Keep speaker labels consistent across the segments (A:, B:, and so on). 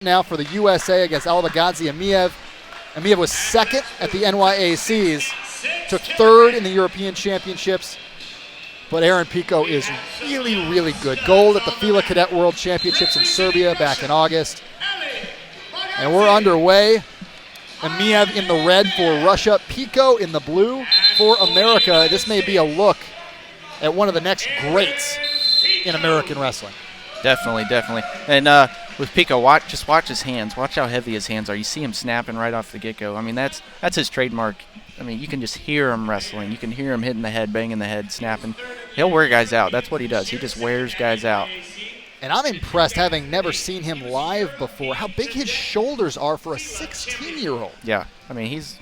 A: Now for the USA against Alibeggadzhi Emeev. Emeev was second at the NYACs, took third in the European Championships, but Aaron Pico is really, really good. Gold at the FILA Cadet World Championships in Serbia back in August. And we're underway. Emeev in the red for Russia, Pico in the blue for America. This may be a look at one of the next greats in American wrestling.
B: Definitely, definitely. And with Pico, just watch his hands. Watch how heavy his hands are. You see him snapping right off the get-go. I mean, that's his trademark. I mean, you can just hear him wrestling. You can hear him hitting the head, banging the head, snapping. He'll wear guys out. That's what he does. He just wears guys out.
A: And I'm impressed, having never seen him live before, how big his shoulders are for a 16-year-old.
B: Yeah. I mean, he's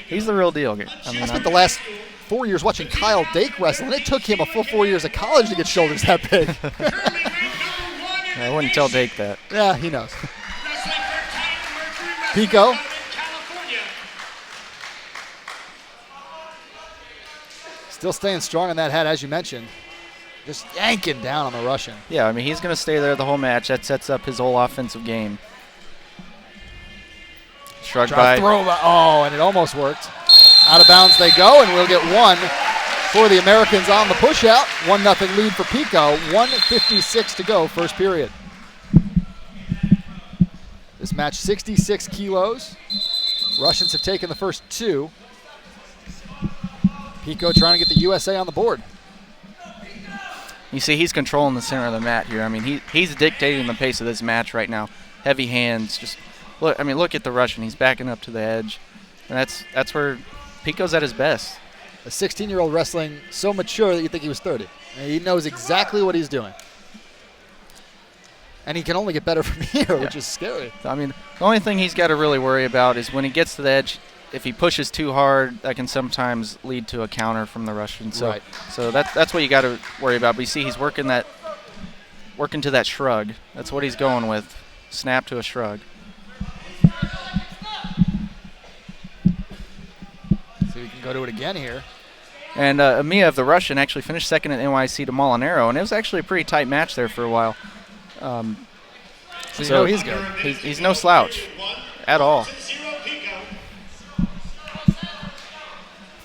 B: the real deal.
A: I spent the last 4 years watching Kyle Dake wrestle, and it took him a full 4 years of college to get shoulders that big.
B: I wouldn't tell Dake that.
A: Yeah, he knows. Pico. Still staying strong on that head, as you mentioned. Just yanking down on the Russian.
B: Yeah, I mean, he's going to stay there the whole match. That sets up his whole offensive game. Shrug by.
A: Oh, and it almost worked. Out of bounds they go, and we'll get one for the Americans on the push-out. 1-0 lead for Pico. 1:56 to go, first period. This match, 66 kilos. Russians have taken the first two. Pico trying to get the USA on the board.
B: You see, he's controlling the center of the mat here. I mean, he's dictating the pace of this match right now. Heavy hands. Just look. I mean, look at the Russian. He's backing up to the edge, and that's where Pico's at his best.
A: A 16-year-old wrestling so mature that you think he was 30. And he knows exactly what he's doing. And he can only get better from here, which is scary.
B: I mean, the only thing he's got to really worry about is when he gets to the edge, if he pushes too hard, that can sometimes lead to a counter from the Russian. So, so that's what you got to worry about. But you see, he's working to that shrug. That's what he's going with. Snap to a shrug.
A: So we can go to it again here.
B: And Emeev, the Russian, actually finished second at NYC to Molinaro, and it was actually a pretty tight match there for a while.
A: So you know he's good.
B: He's no slouch at all.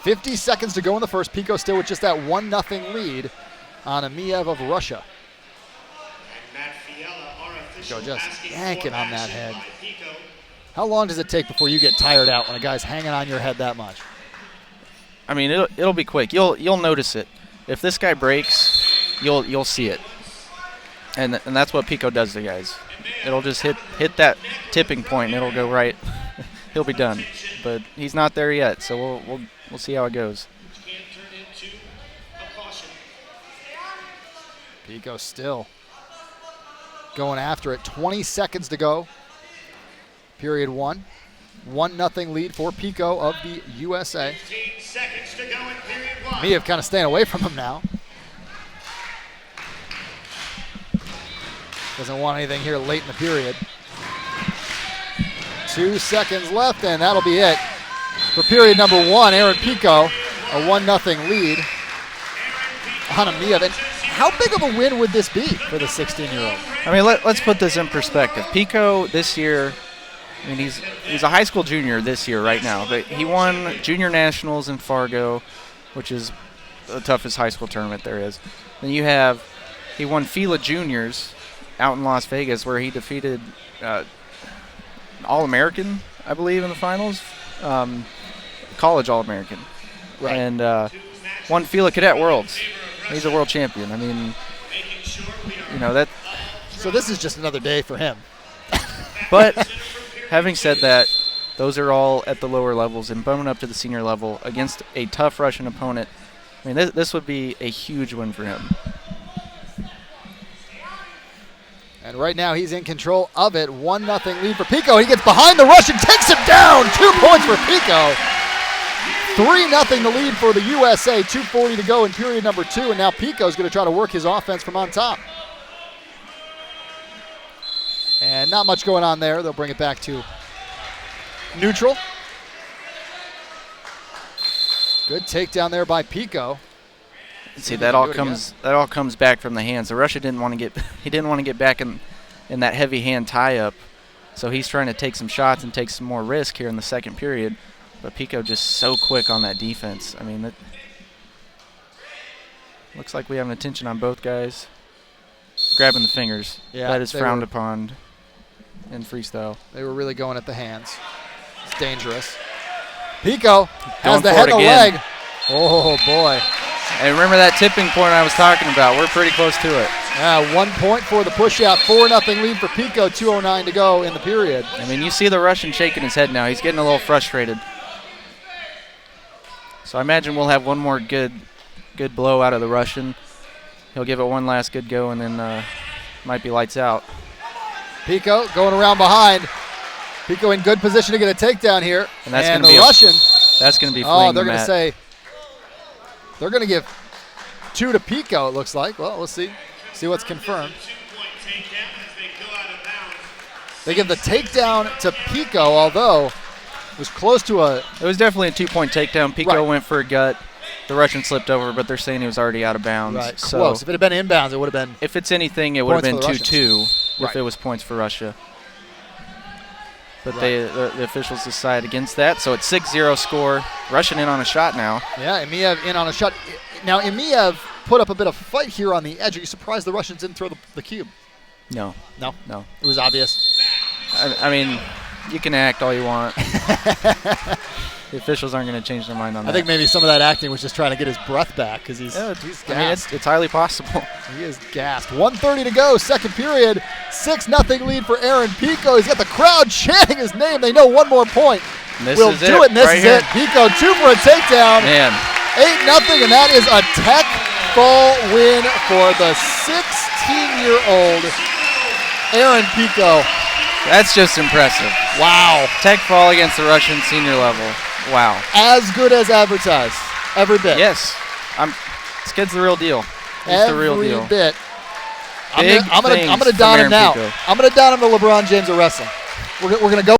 A: 50 seconds to go in the first. Pico still with just that 1-0 lead on Emeev of Russia. Pico just yanking on that head. How long does it take before you get tired out when a guy's hanging on your head that much?
B: I mean, it'll be quick. You'll notice it. If this guy breaks, you'll see it. And that's what Pico does to guys. It'll just hit that tipping point, and it'll go right. He'll be done. But he's not there yet, so we'll see how it goes.
A: Pico still going after it. 20 seconds to go. Period one. 1-0 lead for Pico of the USA. Emeev kind of staying away from him now. Doesn't want anything here late in the period. 2 seconds left, and that'll be it. For period number one, Aaron Pico, a 1-0 lead on Emeev. And how big of a win would this be for the 16-year-old?
B: I mean, let's put this in perspective. Pico this year, I mean, he's a high school junior this year right now, but he won junior nationals in Fargo, which is the toughest high school tournament there is. Then he won FILA juniors out in Las Vegas, where he defeated All-American, I believe, in the finals. College All-American.
A: Right.
B: And won FILA Cadet Worlds. He's a world champion. I mean, you know that.
A: So this is just another day for him.
B: But having said that, those are all at the lower levels, and bumping up to the senior level against a tough Russian opponent, I mean, this would be a huge win for him.
A: And right now he's in control of it. 1-0 lead for Pico. He gets behind the Russian, takes him down. 2 points for Pico. 3-0 the lead for the USA. 2:40 to go in period number two. And now Pico's going to try to work his offense from on top. And not much going on there. They'll bring it back to neutral. Good takedown there by Pico.
B: See, that all comes back from the hands. The Russia didn't want to get back in in that heavy hand tie-up. So he's trying to take some shots and take some more risk here in the second period. But Pico just so quick on that defense. I mean, that looks like we have an attention on both guys. Grabbing the fingers.
A: Yeah,
B: that is frowned upon in freestyle.
A: They were really going at the hands. It's dangerous. Pico has
B: Going
A: the
B: for
A: head
B: it
A: and the
B: again.
A: leg. Oh, boy.
B: And remember that tipping point I was talking about. We're pretty close to it.
A: Yeah, 1 point for the push-out. 4-0 lead for Pico. 2:09 to go in the period.
B: I mean, you see the Russian shaking his head now. He's getting a little frustrated. So I imagine we'll have one more good blow out of the Russian. He'll give it one last good go, and then might be lights out.
A: Pico going around behind. Pico in good position to get a takedown here.
B: And that's
A: and
B: gonna
A: the
B: be
A: Russian.
B: That's going to be
A: Oh,
B: fleeing
A: they're
B: the
A: going to
B: mat.
A: say they're going to give 2 to Pico, it looks like. Well, we'll see. See what's confirmed. They give the takedown to Pico, although it was close to a...
B: It was definitely a 2-point takedown. Pico
A: Right.
B: went for a gut. The Russian slipped over, but they're saying he was already out of bounds.
A: Right,
B: So
A: close. If it had been inbounds, it would have been...
B: if it's anything, it would have been
A: Points for the
B: 2-2
A: Right.
B: if it was points for Russia. But
A: Right.
B: the officials decide against that, so it's 6-0 score. Russian in on a shot now.
A: Yeah, Emeev in on a shot. Now, Emeev put up a bit of fight here on the edge. Are you surprised the Russians didn't throw the cube?
B: No.
A: No?
B: No.
A: It was obvious.
B: I mean, you can act all you want. The officials aren't going to change their mind on that.
A: I think maybe some of that acting was just trying to get his breath back because he's gassed.
B: I mean, it's highly possible.
A: He is gassed. 1:30 to go, second period. 6-0 lead for Aaron Pico. He's got the crowd chanting his name. They know one more point.
B: And this
A: We'll
B: is
A: do it, and this
B: right
A: is
B: here.
A: it. Pico 2 for a takedown.
B: Man,
A: 8-0, and that is a tech ball win for the 16-year-old Aaron Pico.
B: that's just impressive.
A: Wow.
B: Tech fall against the Russian senior level. Wow.
A: As good as advertised. Every bit.
B: Yes. This kid's the real deal. He's the real deal.
A: Every bit.
B: Big
A: I'm gonna
B: things
A: don
B: from
A: him
B: Aaron
A: now.
B: Pico.
A: I'm gonna don him to LeBron James of wrestling. We're gonna go.